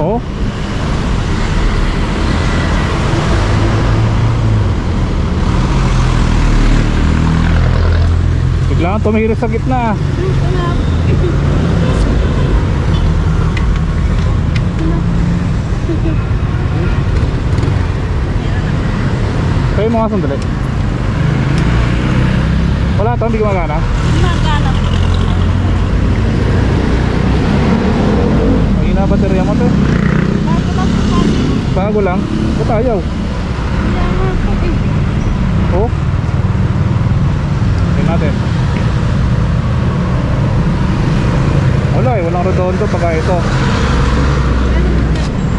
Oh. Biglang tumirik sa gitna. Kayo mga sandali. Wala ito, hindi gumagana? Gumagana po. Mahina baterya mo ito. Bago lang po kami. Bago lang? Ba't ayaw? Kailangan po eh. Oh. Tingnan natin. Wala eh, walang redondo pagka ito.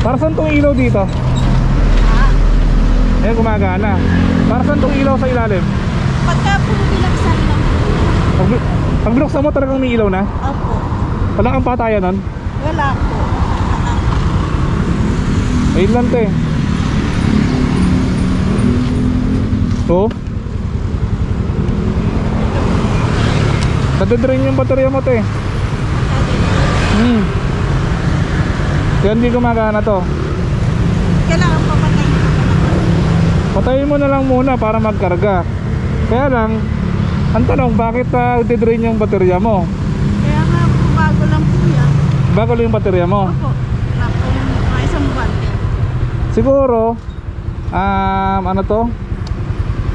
Para saan itong ilaw dito? Ayan, gumagana. Para saan itong ilaw sa ilalim? Pagka po bilaksan lang. Pag binuksan mo talagang may ilaw na? Opo. Wala kang patayan nun? Wala po. Ayun lang te. So nadadrain yung baterya mo te. Kaya hindi gumagana to. Kailangan pa patayin ko pa na. Patayin mo na lang muna para magkarga. Kaya lang ang tanong, bakit nadadrain yung baterya mo? Kaya nga po bago lang po yan. Bago lang yung baterya mo? Opo. Napo mga isang buwan. Siguro ano to,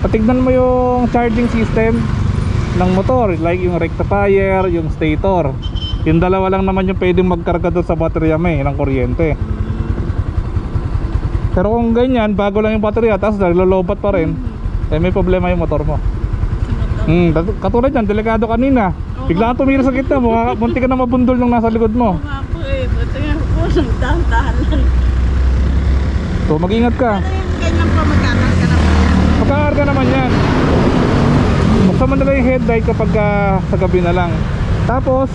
patignan mo yung charging system ng motor, like yung rectifier, yung stator. Yung dalawa lang naman yung pwedeng magkarga doon sa baterya mo ng kuryente. Pero kung ganyan, bago lang yung baterya tapos naglolobat pa rin, eh may problema yung motor mo. Katulad yan, delikado kanina. Bigla ka tumira sa gitna mo, munti ka na mabundol nung nasa likod mo. Oo nga po eh. Buti nga po, dahan-dahan lang. So mag-ingat ka. Ano yung ganyan po magkakarga naman yan? Magkakarga naman yan. Buksan mo na lang yung headlight kapag sa gabi na lang. Tapos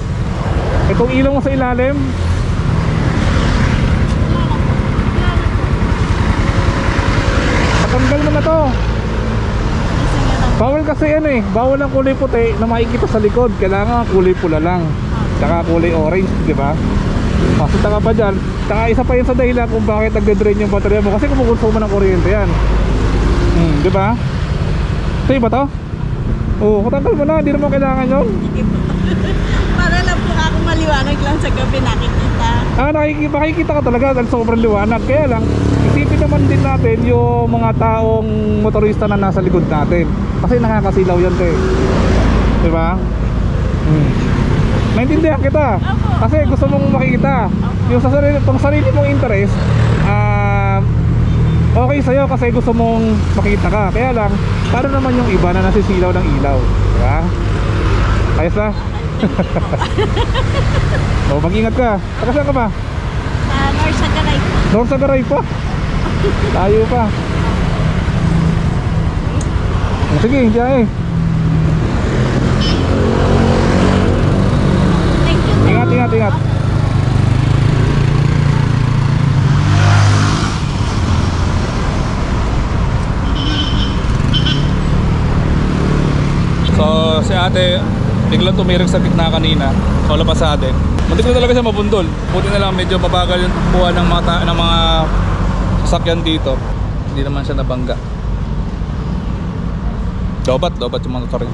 itong ilaw mo sa ilalim, patanggal mo na to. Bawal kasi yan eh. Bawal ang kulay puti na makikita sa likod. Kailangan kulay pula lang, tsaka kulay orange, di ba? Masita ka pa dyan. Tsaka isa pa yun sa dahilan kung bakit nagde-drain yung baterya mo, kasi kumukonsumo ng kuryente yan. Di ba? Ito ba to? Oo, patanggal mo na. Hindi naman kailangan yun. Para lang po ako maliwanag lang sa gabi nakikita. Makikita ka talaga dahil sobrang liwanag. Kaya lang, isipin naman din natin yung mga taong motorista na nasa likod natin. Kasi nakakasilaw yan te. Diba? Naintindihan kita. Kasi gusto mong makikita. Yung sa sarili mong interest, okay sa'yo kasi gusto mong makita ka. Kaya lang, paano naman yung iba na nasisilaw ng ilaw? Diba? Ayos na? O, mag-ingat ka. Saka saan ka ba? North Sagaray po. North Sagaray pa? Tayo pa. Sige, diyan eh. Thank you. Ingat, ingat, ingat. So, si ate biglang tumirik sa gitna kanina. Wala pa sa atin. Muntik na talaga siya mabundol. Buti na lang medyo mabagal yung buwan ng mga sasakyan dito. Hindi naman siya nabangga. Lobat yung mga motor.